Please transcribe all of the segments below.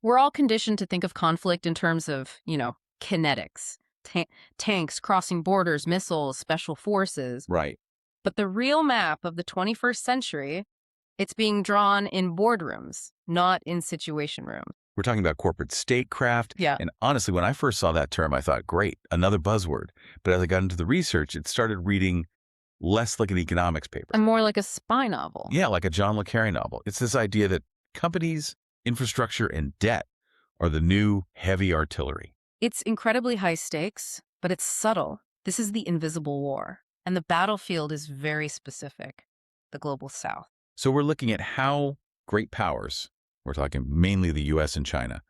We're all conditioned to think of conflict in terms of, kinetics, tanks crossing borders, missiles, special forces. Right. But the real map of the 21st century, it's being drawn in boardrooms, not in situation rooms. We're talking about corporate statecraft. Yeah. And honestly, when I first saw that term, I thought, great, another buzzword. But as I got into the research, it started reading less like an economics paper. And more like a spy novel. Yeah, like a John le Carre novel. It's this idea that companies, infrastructure, and debt are the new heavy artillery. It's incredibly high stakes, but it's subtle. This is the invisible war. And the battlefield is very specific, the global south. So we're looking at how great powers, we're talking mainly the US and China,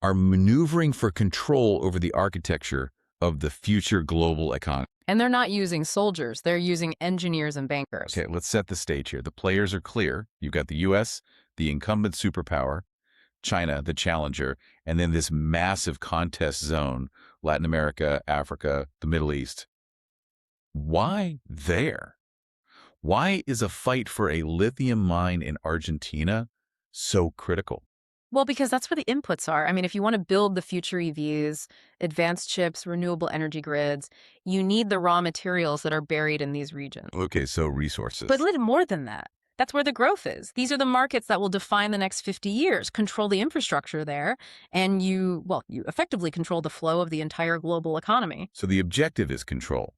are maneuvering for control over the architecture of the future global economy. And they're not using soldiers. They're using engineers and bankers. Okay, let's set the stage here. The players are clear. You've got the US, the incumbent superpower, China, the challenger, and then this massive contest zone, Latin America, Africa, the Middle East. Why there? Why is a fight for a lithium mine in Argentina so critical? Well, because that's where the inputs are. I mean, if you want to build the future EVs, advanced chips, renewable energy grids, you need the raw materials that are buried in these regions. Okay, so resources. But a little more than that. That's where the growth is. These are the markets that will define the next 50 years, control the infrastructure there, and you effectively control the flow of the entire global economy. So the objective is control.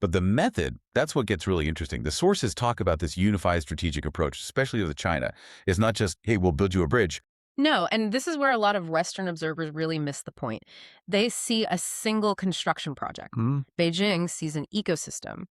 But the method, that's what gets really interesting. The sources talk about this unified strategic approach, especially with China. It's not just, hey, we'll build you a bridge. No, and this is where a lot of Western observers really miss the point. They see a single construction project. Beijing sees an ecosystem.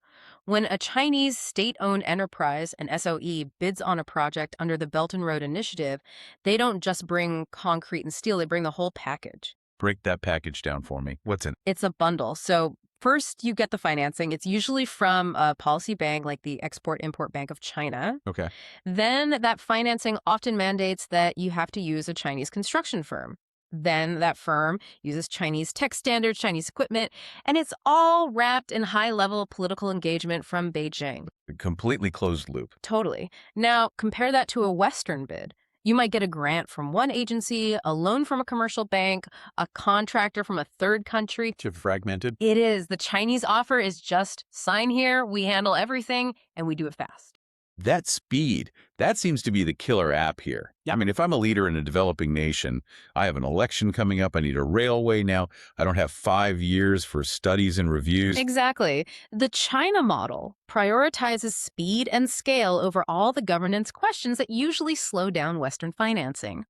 When a Chinese state-owned enterprise, an SOE, bids on a project under the Belt and Road Initiative, they don't just bring concrete and steel, they bring the whole package. Break that package down for me. What's in it? It's a bundle. So first, you get the financing. It's usually from a policy bank like the Export-Import Bank of China. Okay. Then that financing often mandates that you have to use a Chinese construction firm. Then that firm uses Chinese tech standards, Chinese equipment, and it's all wrapped in high-level political engagement from Beijing. A completely closed loop. Totally. Now, compare that to a Western bid. You might get a grant from one agency, a loan from a commercial bank, a contractor from a third country. Too fragmented. It is. The Chinese offer is just sign here, we handle everything, and we do it fast. That speed, that seems to be the killer app here. I mean, if I'm a leader in a developing nation, I have an election coming up, I need a railway now, I don't have 5 years for studies and reviews. Exactly. The China model prioritizes speed and scale over all the governance questions that usually slow down Western financing.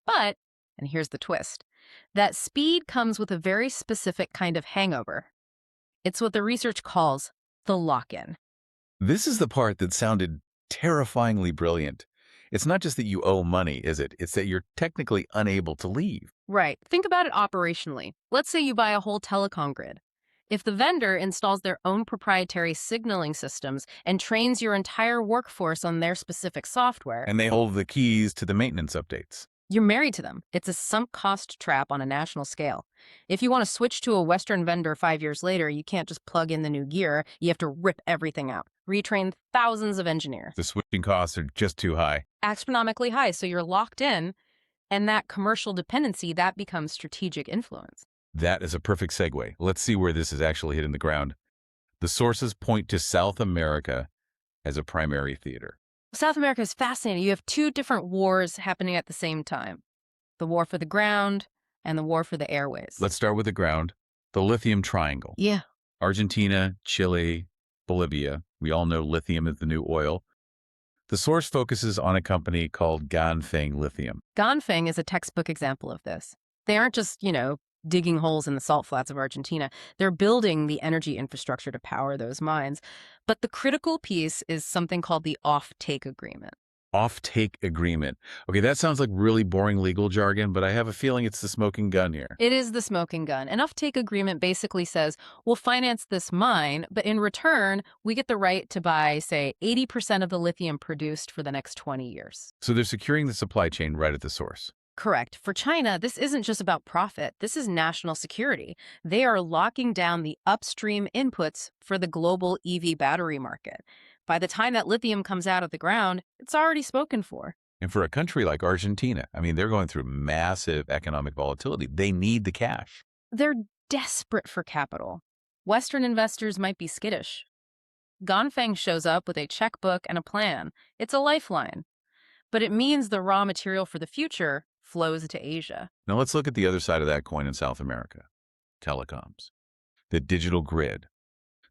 But, and here's the twist, that speed comes with a very specific kind of hangover. It's what the research calls the lock-in. This is the part that sounded terrifyingly brilliant. It's not just that you owe money, is it? It's that you're technically unable to leave. Right. Think about it operationally. Let's say you buy a whole telecom grid. If the vendor installs their own proprietary signaling systems and trains your entire workforce on their specific software, And they hold the keys to the maintenance updates. you're married to them. It's a sunk cost trap on a national scale. If you want to switch to a Western vendor 5 years later, you can't just plug in the new gear. You have to rip everything out, retrain thousands of engineers. The switching costs are just too high. Astronomically high, so you're locked in, and that commercial dependency, that becomes strategic influence. That is a perfect segue. Let's see where this is actually hitting the ground. The sources point to South America as a primary theater. South America is fascinating. You have two different wars happening at the same time. The war for the ground and the war for the airways. Let's start with the ground. The lithium triangle. Yeah. Argentina, Chile, Bolivia. We all know lithium is the new oil. The source focuses on a company called Ganfeng Lithium. Ganfeng is a textbook example of this. They aren't just, digging holes in the salt flats of Argentina. They're building the energy infrastructure to power those mines. But the critical piece is something called the off-take agreement. Off-take agreement. Okay, that sounds like really boring legal jargon, but I have a feeling it's the smoking gun here. It is the smoking gun. An off-take agreement basically says, we'll finance this mine, but in return, we get the right to buy, say, 80% of the lithium produced for the next 20 years. So they're securing the supply chain right at the source. Correct. For China, this isn't just about profit. This is national security. They are locking down the upstream inputs for the global EV battery market. By the time that lithium comes out of the ground, it's already spoken for. And for a country like Argentina, I mean, they're going through massive economic volatility. They need the cash. They're desperate for capital. Western investors might be skittish. Ganfeng shows up with a checkbook and a plan. It's a lifeline. But it means the raw material for the future flows to Asia. Now let's look at the other side of that coin in South America. Telecoms. The digital grid.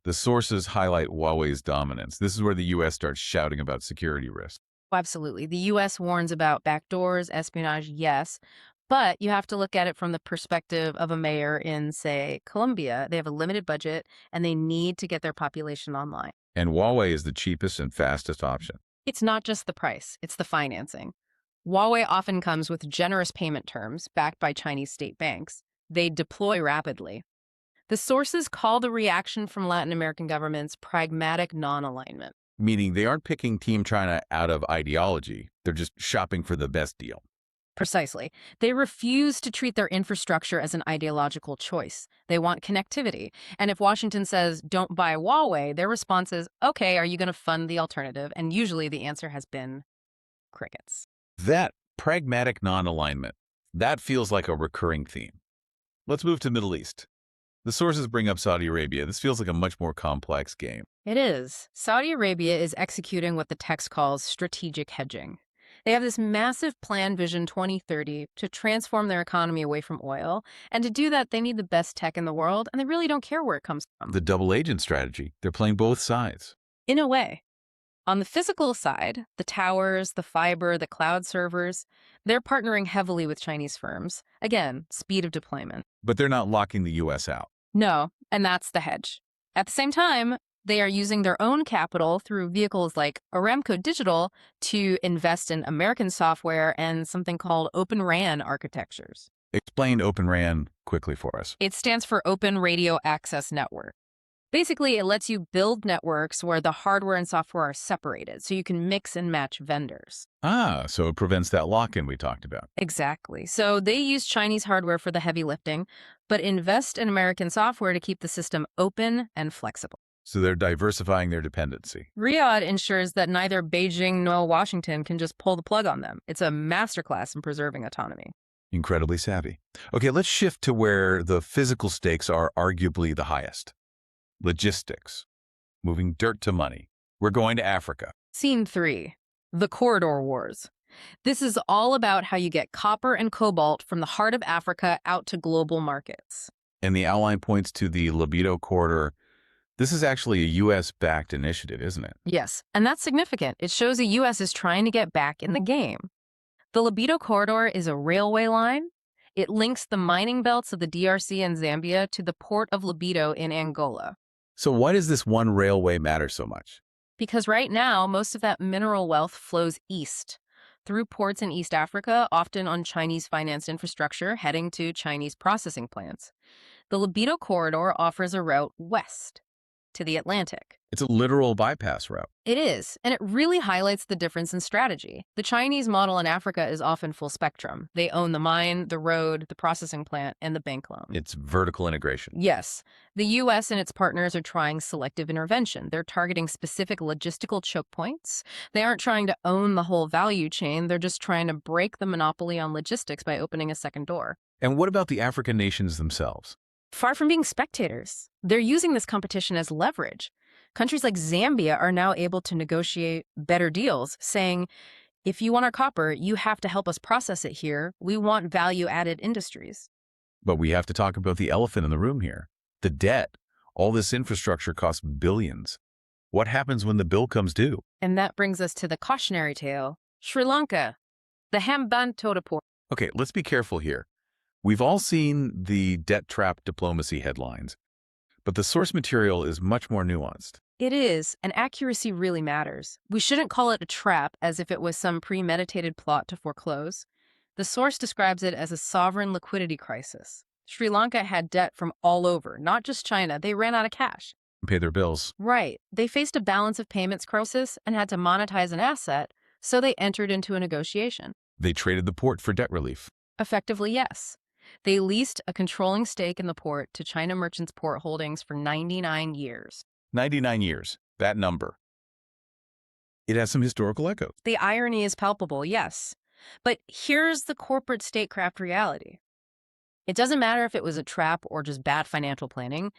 The sources highlight Huawei's dominance. This is where the U.S. starts shouting about security risks. Absolutely. The U.S. warns about backdoors, espionage, yes. But you have to look at it from the perspective of a mayor in, say, Colombia. They have a limited budget and they need to get their population online. And Huawei is the cheapest and fastest option. It's not just the price, it's the financing. Huawei often comes with generous payment terms backed by Chinese state banks. They deploy rapidly. The sources call the reaction from Latin American governments pragmatic non-alignment. Meaning they aren't picking Team China out of ideology. They're just shopping for the best deal. Precisely. They refuse to treat their infrastructure as an ideological choice. They want connectivity. And if Washington says, don't buy Huawei, their response is, okay, are you going to fund the alternative? And usually the answer has been crickets. That pragmatic non-alignment, that feels like a recurring theme. Let's move to Middle East. The sources bring up Saudi Arabia. This feels like a much more complex game. It is. Saudi Arabia is executing what the text calls strategic hedging. They have this massive plan, Vision 2030, to transform their economy away from oil. And to do that, they need the best tech in the world, and they really don't care where it comes from. The double agent strategy. They're playing both sides. In a way. On the physical side, the towers, the fiber, the cloud servers, they're partnering heavily with Chinese firms. Again, speed of deployment. But they're not locking the U.S. out. No, and that's the hedge. At the same time, they are using their own capital through vehicles like Aramco Digital to invest in American software and something called Open RAN architectures. Explain Open RAN quickly for us. It stands for Open Radio Access Network. Basically, it lets you build networks where the hardware and software are separated, so you can mix and match vendors. So it prevents that lock-in we talked about. Exactly. So they use Chinese hardware for the heavy lifting, but invest in American software to keep the system open and flexible. So they're diversifying their dependency. Riyadh ensures that neither Beijing nor Washington can just pull the plug on them. It's a masterclass in preserving autonomy. Incredibly savvy. Okay, let's shift to where the physical stakes are arguably the highest. Logistics. Moving dirt to money. We're going to Africa. Scene 3. The Corridor Wars. This is all about how you get copper and cobalt from the heart of Africa out to global markets. And the outline points to the Libido Corridor. This is actually a U.S.-backed initiative, isn't it? Yes, and that's significant. It shows the U.S. is trying to get back in the game. The Libido Corridor is a railway line. It links the mining belts of the DRC and Zambia to the port of Libido in Angola. So why does this one railway matter so much? Because right now, most of that mineral wealth flows east, through ports in East Africa, often on Chinese-financed infrastructure heading to Chinese processing plants. The Libido Corridor offers a route west, to the Atlantic. It's a literal bypass route. It is, and it really highlights the difference in strategy. The Chinese model in Africa is often full spectrum. They own the mine, the road, the processing plant, and the bank loan. It's vertical integration. Yes. The U.S. and its partners are trying selective intervention. They're targeting specific logistical choke points. They aren't trying to own the whole value chain. They're just trying to break the monopoly on logistics by opening a second door. And what about the African nations themselves? Far from being spectators, they're using this competition as leverage. Countries like Zambia are now able to negotiate better deals, saying, if you want our copper, you have to help us process it here. We want value-added industries. But we have to talk about the elephant in the room here. The debt. All this infrastructure costs billions. What happens when the bill comes due? And that brings us to the cautionary tale. Sri Lanka, the Hambantota port. Okay, let's be careful here. We've all seen the debt trap diplomacy headlines, but the source material is much more nuanced. It is, and accuracy really matters. We shouldn't call it a trap as if it was some premeditated plot to foreclose. The source describes it as a sovereign liquidity crisis. Sri Lanka had debt from all over, not just China. They ran out of cash. Pay their bills. Right. They faced a balance of payments crisis and had to monetize an asset, so they entered into a negotiation. They traded the port for debt relief. Effectively, yes. They leased a controlling stake in the port to China Merchants Port Holdings for 99 years. 99 years. That number. It has some historical echoes. The irony is palpable, yes. But here's the corporate statecraft reality. It doesn't matter if it was a trap or just bad financial planning.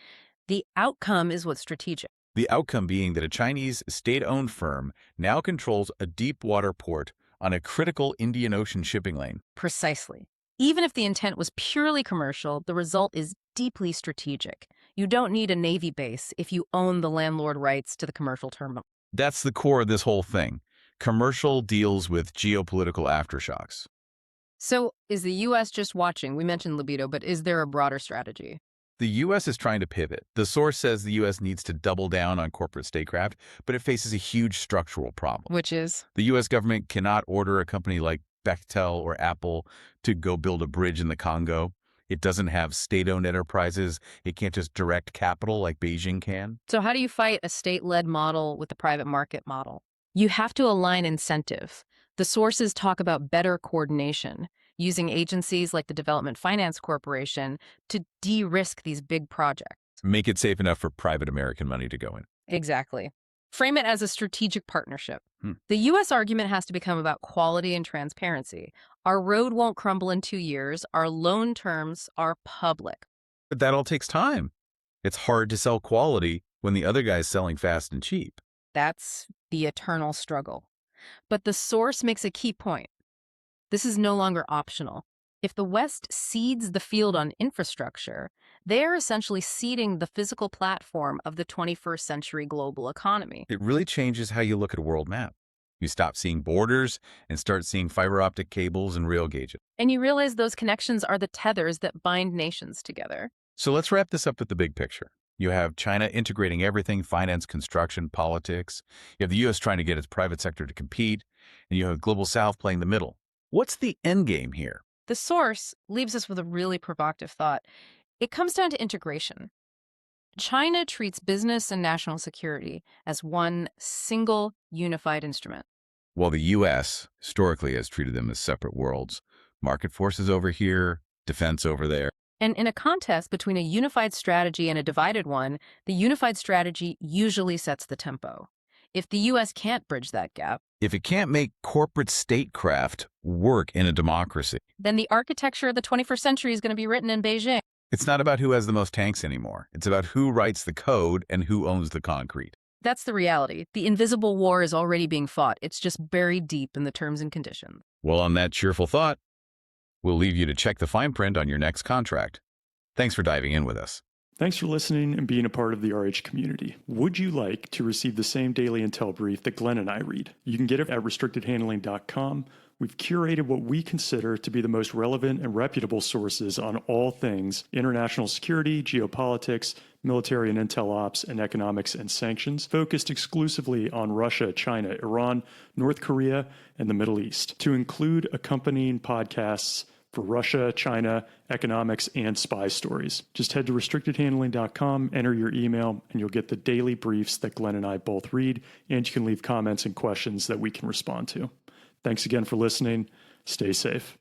The outcome is what's strategic. The outcome being that a Chinese state-owned firm now controls a deep-water port on a critical Indian Ocean shipping lane. Precisely. Even if the intent was purely commercial, the result is deeply strategic. You don't need a Navy base if you own the landlord rights to the commercial terminal. That's the core of this whole thing. Commercial deals with geopolitical aftershocks. So is the U.S. just watching? We mentioned libido, but is there a broader strategy? The U.S. is trying to pivot. The source says the U.S. needs to double down on corporate statecraft, but it faces a huge structural problem. Which is? The U.S. government cannot order a company like Bechtel or Apple to go build a bridge in the Congo. It doesn't have state-owned enterprises. It can't just direct capital like Beijing can. So how do you fight a state-led model with the private market model? You have to align incentive. The sources talk about better coordination, using agencies like the Development Finance Corporation to de-risk these big projects. Make it safe enough for private American money to go in. Exactly. Frame it as a strategic partnership. The U.S. argument has to become about quality and transparency. Our road won't crumble in 2 years. Our loan terms are public. But that all takes time. It's hard to sell quality when the other guy's selling fast and cheap. That's the eternal struggle. But the source makes a key point. This is no longer optional. If the West cedes the field on infrastructure, they are essentially ceding the physical platform of the 21st century global economy. It really changes how you look at a world map. You stop seeing borders and start seeing fiber optic cables and rail gauges. And you realize those connections are the tethers that bind nations together. So let's wrap this up with the big picture. You have China integrating everything, finance, construction, politics. You have the U.S. trying to get its private sector to compete. And you have Global South playing the middle. What's the end game here? The source leaves us with a really provocative thought. It comes down to integration. China treats business and national security as one single unified instrument. While the U.S. historically has treated them as separate worlds. Market forces over here, defense over there. And in a contest between a unified strategy and a divided one, the unified strategy usually sets the tempo. If the U.S. can't bridge that gap, if it can't make corporate statecraft work in a democracy, then the architecture of the 21st century is going to be written in Beijing. It's not about who has the most tanks anymore. It's about who writes the code and who owns the concrete. That's the reality. The invisible war is already being fought. It's just buried deep in the terms and conditions. Well, on that cheerful thought, we'll leave you to check the fine print on your next contract. Thanks for diving in with us. Thanks for listening and being a part of the RH community. Would you like to receive the same daily intel brief that Glenn and I read? You can get it at restrictedhandling.com. We've curated what we consider to be the most relevant and reputable sources on all things international security, geopolitics, military and intel ops, and economics and sanctions, focused exclusively on Russia, China, Iran, North Korea, and the Middle East, to include accompanying podcasts for Russia, China, economics, and spy stories. Just head to restrictedhandling.com, enter your email, and you'll get the daily briefs that Glenn and I both read, and you can leave comments and questions that we can respond to. Thanks again for listening. Stay safe.